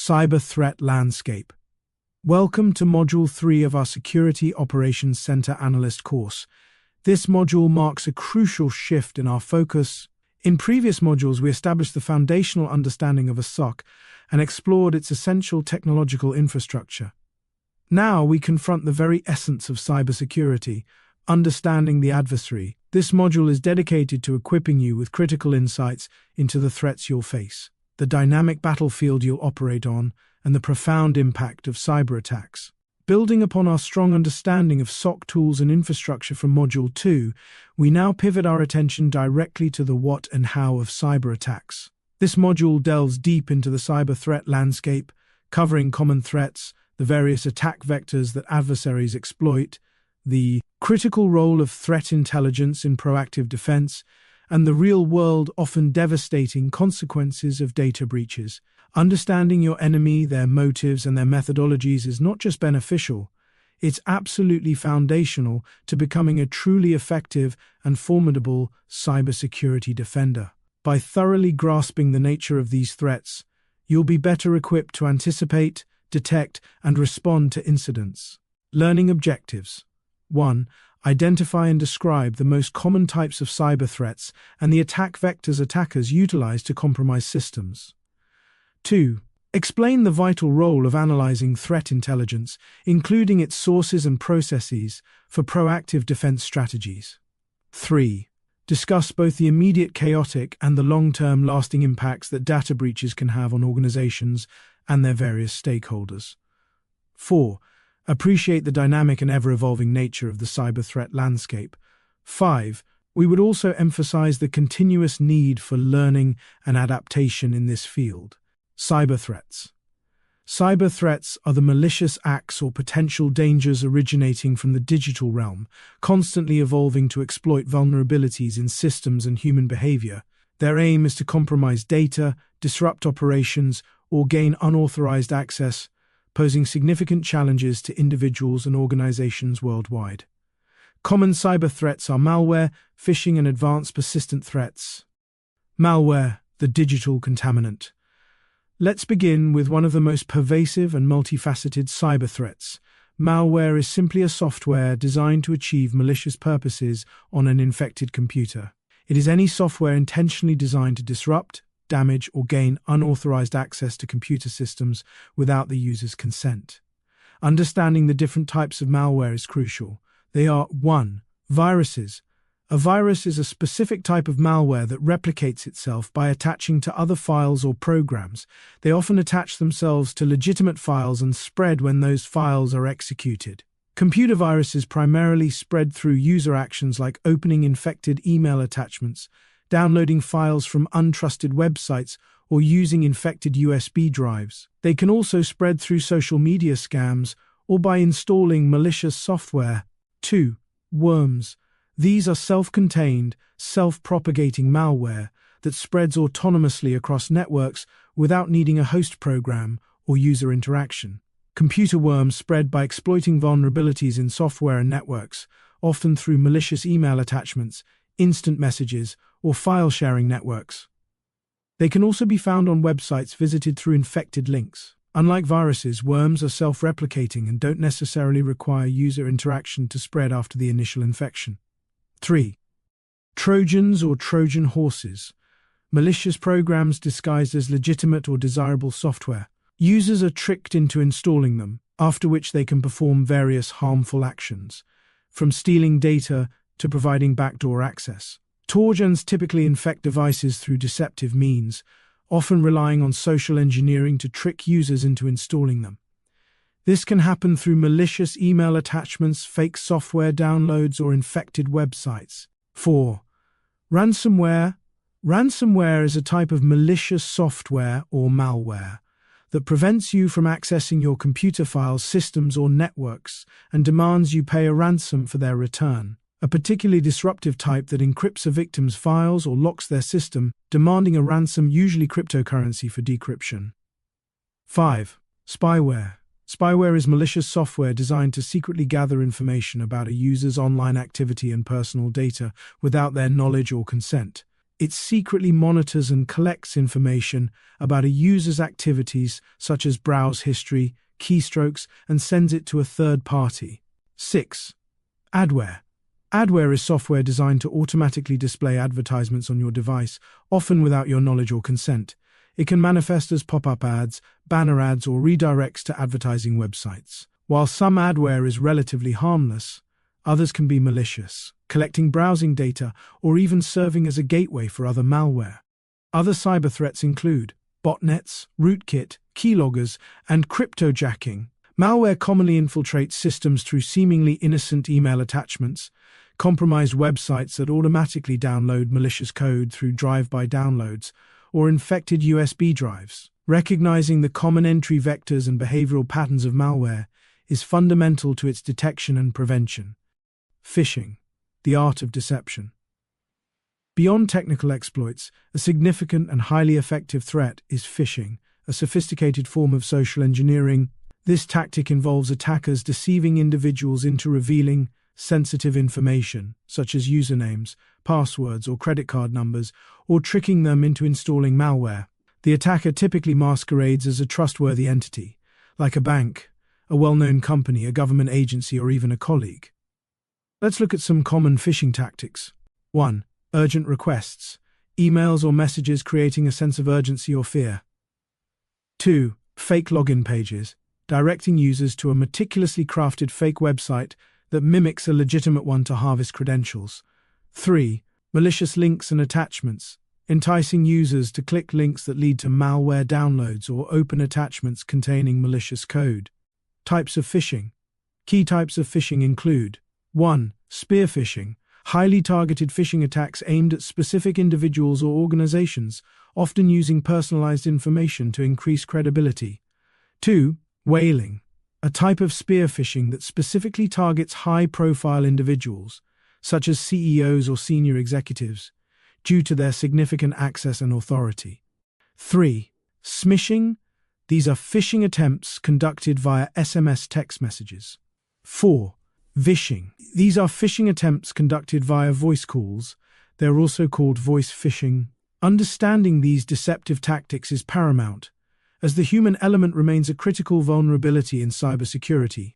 Cyberthreat Landscape. Welcome to Module 3 of our Security Operations Center Analyst course. This module marks a crucial shift in our focus. In previous modules, we established the foundational understanding of a SOC and explored its essential technological infrastructure. Now we confront the very essence of cybersecurity, understanding the adversary. This module is dedicated to equipping you with critical insights into the threats you'll face, the dynamic battlefield you'll operate on, and the profound impact of cyber attacks. Building upon our strong understanding of SOC tools and infrastructure from Module 2, we now pivot our attention directly to the what and how of cyber attacks. This module delves deep into the cyber threat landscape, covering common threats, the various attack vectors that adversaries exploit, the critical role of threat intelligence in proactive defense, and the real-world, often devastating consequences of data breaches. Understanding your enemy, their motives, and their methodologies is not just beneficial, it's absolutely foundational to becoming a truly effective and formidable cybersecurity defender. By thoroughly grasping the nature of these threats, you'll be better equipped to anticipate, detect, and respond to incidents. Learning objectives. 1. Identify and describe the most common types of cyber threats and the attack vectors attackers utilize to compromise systems. 2. Explain the vital role of analyzing threat intelligence, including its sources and processes, for proactive defense strategies. 3. Discuss both the immediate chaotic and the long-term lasting impacts that data breaches can have on organizations and their various stakeholders. 4. Appreciate the dynamic and ever-evolving nature of the cyber threat landscape. 5. We would also emphasize the continuous need for learning and adaptation in this field. Cyber threats. Cyber threats are the malicious acts or potential dangers originating from the digital realm, constantly evolving to exploit vulnerabilities in systems and human behavior. Their aim is to compromise data, disrupt operations, or gain unauthorized access, posing significant challenges to individuals and organizations worldwide. Common cyber threats are malware, phishing, and advanced persistent threats. Malware, the digital contaminant. Let's begin with one of the most pervasive and multifaceted cyber threats. Malware is simply a software designed to achieve malicious purposes on an infected computer. It is any software intentionally designed to disrupt, damage, or gain unauthorized access to computer systems without the user's consent. Understanding the different types of malware is crucial. They are 1. Viruses. A virus is a specific type of malware that replicates itself by attaching to other files or programs. They often attach themselves to legitimate files and spread when those files are executed. Computer viruses primarily spread through user actions like opening infected email attachments, downloading files from untrusted websites, or using infected USB drives. They can also spread through social media scams or by installing malicious software. 2. Worms. These are self-contained, self-propagating malware that spreads autonomously across networks without needing a host program or user interaction. Computer worms spread by exploiting vulnerabilities in software and networks, often through malicious email attachments, instant messages, or file-sharing networks. They can also be found on websites visited through infected links. Unlike viruses, worms are self-replicating and don't necessarily require user interaction to spread after the initial infection. 3. Trojans or Trojan horses. Malicious programs disguised as legitimate or desirable software. Users are tricked into installing them, after which they can perform various harmful actions, from stealing data to providing backdoor access. Trojans typically infect devices through deceptive means, often relying on social engineering to trick users into installing them. This can happen through malicious email attachments, fake software downloads, or infected websites. 4. Ransomware. Ransomware is a type of malicious software or malware that prevents you from accessing your computer files, systems, or networks and demands you pay a ransom for their return. A particularly disruptive type that encrypts a victim's files or locks their system, demanding a ransom, usually cryptocurrency, for decryption. 5. Spyware. Spyware is malicious software designed to secretly gather information about a user's online activity and personal data without their knowledge or consent. It secretly monitors and collects information about a user's activities such as browse history, keystrokes, and sends it to a third party. 6. Adware. Adware is software designed to automatically display advertisements on your device, often without your knowledge or consent. It can manifest as pop-up ads, banner ads, or redirects to advertising websites. While some adware is relatively harmless, others can be malicious, collecting browsing data or even serving as a gateway for other malware. Other cyber threats include botnets, rootkit, keyloggers, and cryptojacking. Malware commonly infiltrates systems through seemingly innocent email attachments, compromised websites that automatically download malicious code through drive-by downloads, or infected USB drives. Recognizing the common entry vectors and behavioral patterns of malware is fundamental to its detection and prevention. Phishing, the art of deception. Beyond technical exploits, a significant and highly effective threat is phishing, a sophisticated form of social engineering. This tactic involves attackers deceiving individuals into revealing sensitive information, such as usernames, passwords, or credit card numbers, or tricking them into installing malware. The attacker typically masquerades as a trustworthy entity, like a bank, a well-known company, a government agency, or even a colleague. Let's look at some common phishing tactics. 1. Urgent requests, emails or messages creating a sense of urgency or fear. 2. Fake login pages, directing users to a meticulously crafted fake website that mimics a legitimate one to harvest credentials. 3. Malicious links and attachments, enticing users to click links that lead to malware downloads or open attachments containing malicious code. Types of phishing. Key types of phishing include 1. Spear phishing, highly targeted phishing attacks aimed at specific individuals or organizations, often using personalized information to increase credibility. 2. Whaling, a type of spear phishing that specifically targets high-profile individuals, such as CEOs or senior executives, due to their significant access and authority. 3. Smishing, these are phishing attempts conducted via SMS text messages. 4. Vishing, these are phishing attempts conducted via voice calls. They're also called voice phishing. Understanding these deceptive tactics is paramount, as the human element remains a critical vulnerability in cybersecurity.